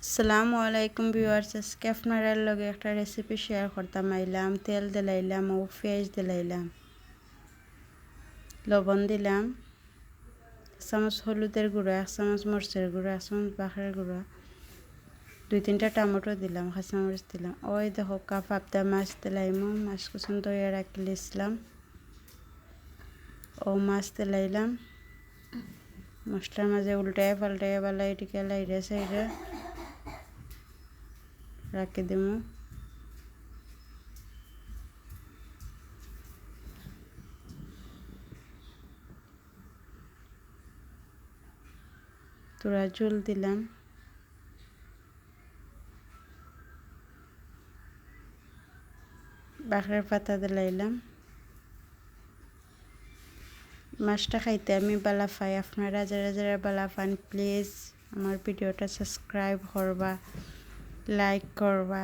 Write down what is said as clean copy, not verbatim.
আসসালামু আলাইকুম ভিউয়ার্স, আজকে আপনারা লগে একটা রেসিপি শেয়ার করতাম। আইলাম তেল দিলাইলাম ও পেঁয়াজ দিলাইলাম, লবণ দিলাম, 1 চামচ হলুদের গুঁড়া, 1 চামচ মরিচের গুঁড়া, 1 চামচ বাখের গুঁড়া, 2-3টা টমেটো দিলাম, কাঁচামরিচ দিলাম। ওই দেখো কাপ আবদা মাছ দিলাইমু, মাছ কুসুন তৈরি রাখিলাম, ও মাছ দিলাইলাম। মশলার মাঝে উল্টায় পাল্টায় বালাই এটিকে লাইরে সাইডে রাখি দিমু। তোরা ঝোল দিলাম, বাখরের পাতা দিলাইলাম। মাছটা খাইতে আমি বালা পাই, আপনারা যারা যারা বালা পান প্লিজ আমার ভিডিওটা সাবস্ক্রাইব করবা, লাইক করবা।